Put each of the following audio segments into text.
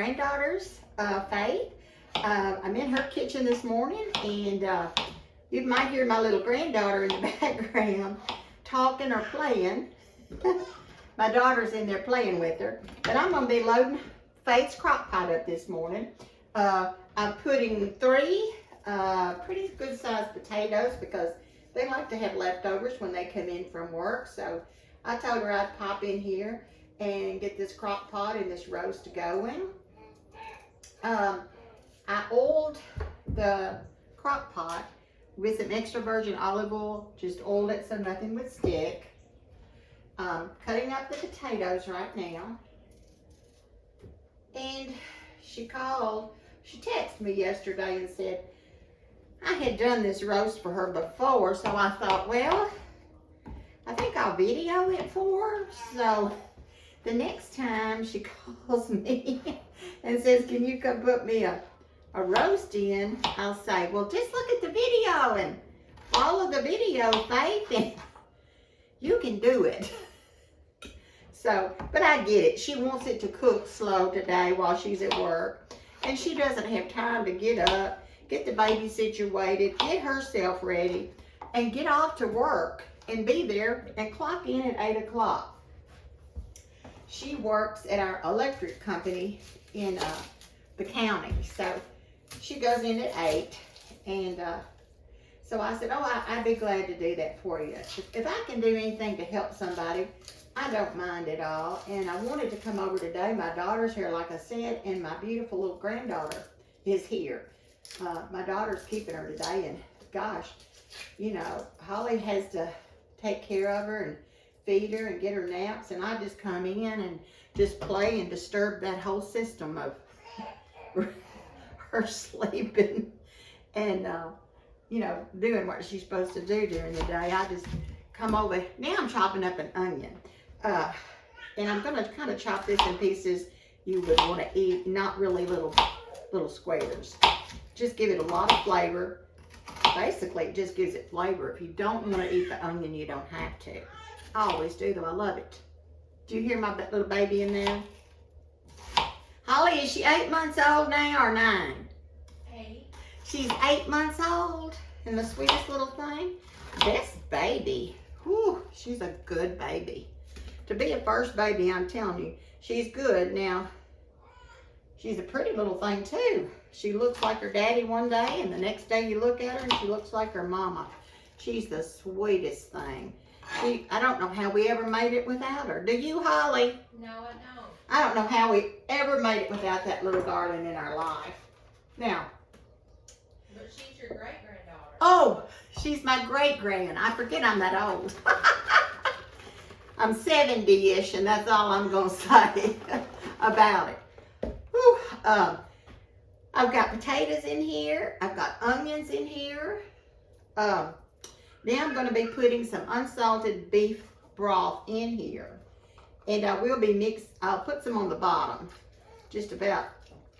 granddaughter's, Faith. I'm in her kitchen this morning, and you might hear my little granddaughter in the background talking or playing. My daughter's in there playing with her. But I'm going to be loading Faith's crock pot up this morning. I'm putting 3 pretty good sized potatoes because they like to have leftovers when they come in from work. So I told her I'd pop in here and get this crock pot and this roast going. I oiled the crock pot with some extra virgin olive oil, just oiled it so nothing would stick. Cutting up the potatoes right now. And she texted me yesterday and said, I had done this roast for her before, so I thought, well, I think I'll video it for her. So the next time she calls me and says, can you come put me a roast in, I'll say, well, just look at the video and follow the video, Faith, and you can do it. So, but I get it. She wants it to cook slow today while she's at work. And she doesn't have time to get up, get the baby situated, get herself ready, and get off to work and be there and clock in at 8 o'clock. She works at our electric company in the county. So she goes in at 8. And so I said, oh, I'd be glad to do that for you. If I can do anything to help somebody, I don't mind at all. And I wanted to come over today. My daughter's here, like I said, and my beautiful little granddaughter is here. My daughter's keeping her today, and gosh, you know, Holly has to take care of her and feed her and get her naps, and I just come in and just play and disturb that whole system of her sleeping and, you know, doing what she's supposed to do during the day. I just come over. Now I'm chopping up an onion. And I'm going to kind of chop this in pieces you would want to eat, not really little squares. Just give it a lot of flavor. Basically, it just gives it flavor. If you don't want to eat the onion, you don't have to. I always do, though. I love it. Do you hear my little baby in there? Holly, is she 8 months old now or 9? 8. She's 8 months old and the sweetest little thing. Best baby. Whew, she's a good baby. To be a first baby, I'm telling you, she's good. Now, she's a pretty little thing, too. She looks like her daddy one day, and the next day you look at her, and she looks like her mama. She's the sweetest thing. I don't know how we ever made it without her. Do you, Holly? No, I don't. I don't know how we ever made it without that little darling in our life. Now. But she's your great-granddaughter. Oh, she's my great-grand. I forget I'm that old. I'm 70-ish, and that's all I'm going to say about it. Whew. I've got potatoes in here. I've got onions in here. Now I'm going to be putting some unsalted beef broth in here. And I will be I'll put some on the bottom. Just about,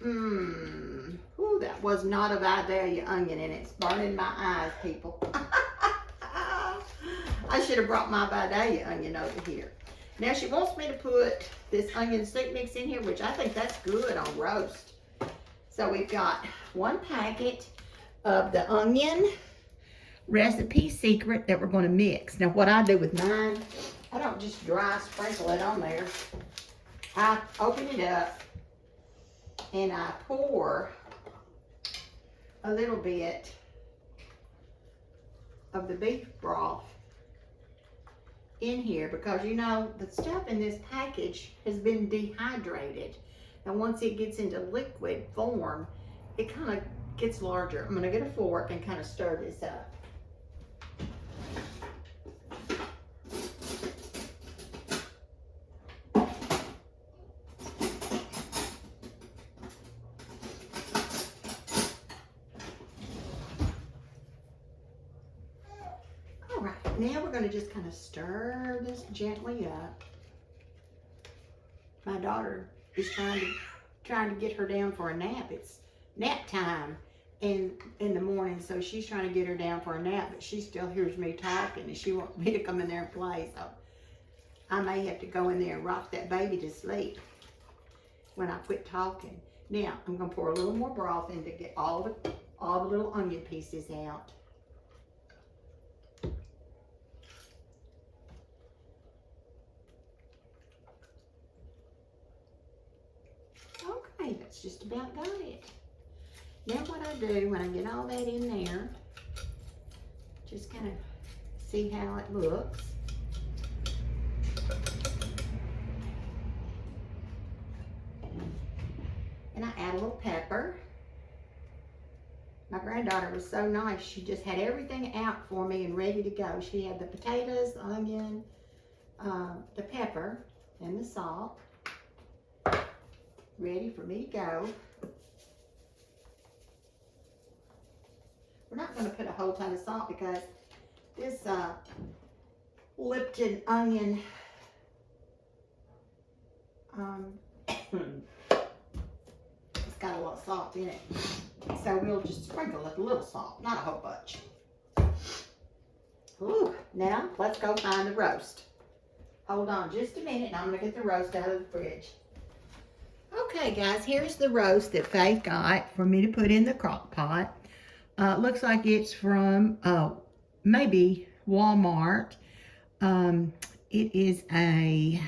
ooh, that was not a Vidalia onion, and it's burning my eyes, people. I should have brought my Vidalia onion over here. Now she wants me to put this onion soup mix in here, which I think that's good on roast. So we've got 1 packet of the onion recipe secret that we're going to mix. Now what I do with mine, I don't just dry sprinkle it on there. I open it up and I pour a little bit of the beef broth in here, because you know the stuff in this package has been dehydrated, and once it gets into liquid form, it kind of gets larger. I'm going to get a fork and kind of stir this up. Now we're going to just kind of stir this gently up. My daughter is trying to get her down for a nap. It's nap time in the morning, so she's trying to get her down for a nap, but she still hears me talking and she wants me to come in there and play. So I may have to go in there and rock that baby to sleep when I quit talking. Now, I'm gonna pour a little more broth in to get all the little onion pieces out. Okay, that's just about got it. Now what I do when I get all that in there, just kind of see how it looks. And I add a little pepper. My granddaughter was so nice. She just had everything out for me and ready to go. She had the potatoes, the onion, the pepper, and the salt ready for me to go. We're not going to put a whole ton of salt because this Lipton onion it's got a lot of salt in it. So we'll just sprinkle a little salt, not a whole bunch. Ooh, now let's go find the roast. Hold on just a minute and I'm going to get the roast out of the fridge. Okay guys, here's the roast that Faith got for me to put in the crock pot. Looks like it's from maybe Walmart. It is a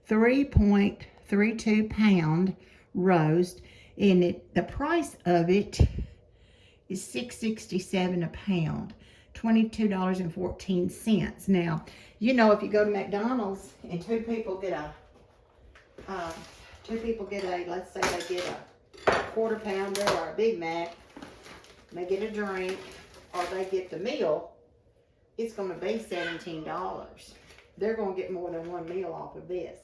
3.32 pound roast, and the price of it is $6.67 a pound, $22.14. Now, you know, if you go to McDonald's and two people get a, let's say they get a quarter pounder or a Big Mac, they get a drink, or they get the meal, it's going to be $17. They're going to get more than one meal off of this.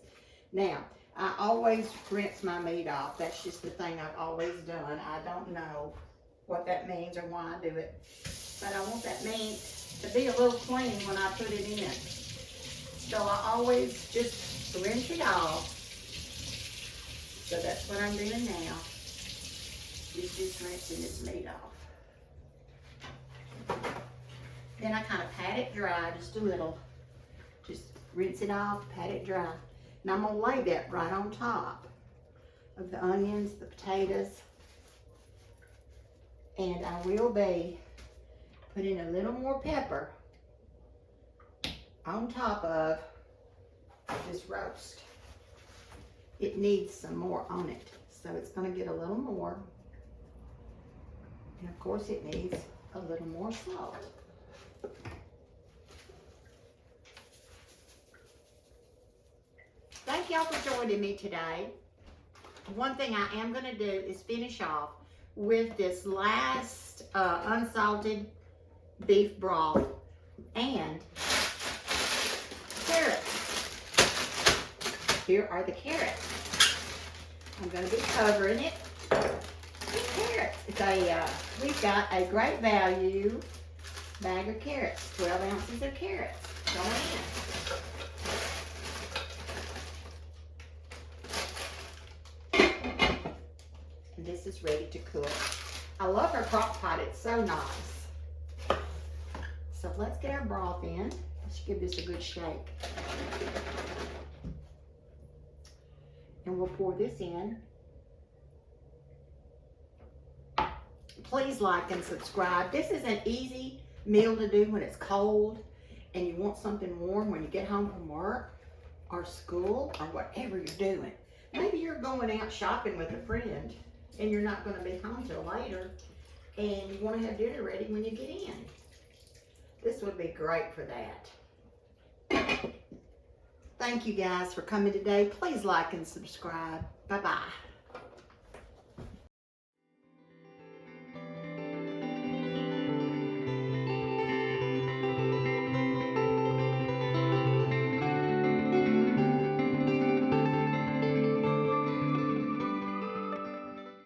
Now, I always rinse my meat off. That's just the thing I've always done. I don't know what that means or why I do it, but I want that meat to be a little clean when I put it in. So I always just rinse it off. So that's what I'm doing now, is just rinsing this meat off. Then I kind of pat it dry just a little. Just rinse it off, pat it dry. And I'm gonna lay that right on top of the onions, the potatoes. And I will be putting a little more pepper on top of this roast. It needs some more on it. So it's gonna get a little more. And of course it needs a little more salt. Thank y'all for joining me today. One thing I am going to do is finish off with this last unsalted beef broth and carrots. Here are the carrots. I'm going to be covering it with carrots. It's we've got a great value bag of carrots, 12 ounces of carrots going in. And this is ready to cook. I love her crock pot, it's so nice. So let's get our broth in. Let's give this a good shake. And we'll pour this in. Please like and subscribe. This is an easy meal to do when it's cold and you want something warm when you get home from work or school or whatever you're doing. Maybe you're going out shopping with a friend and you're not going to be home till later and you want to have dinner ready when you get in. This would be great for that. Thank you guys for coming today. Please like and subscribe. Bye-bye.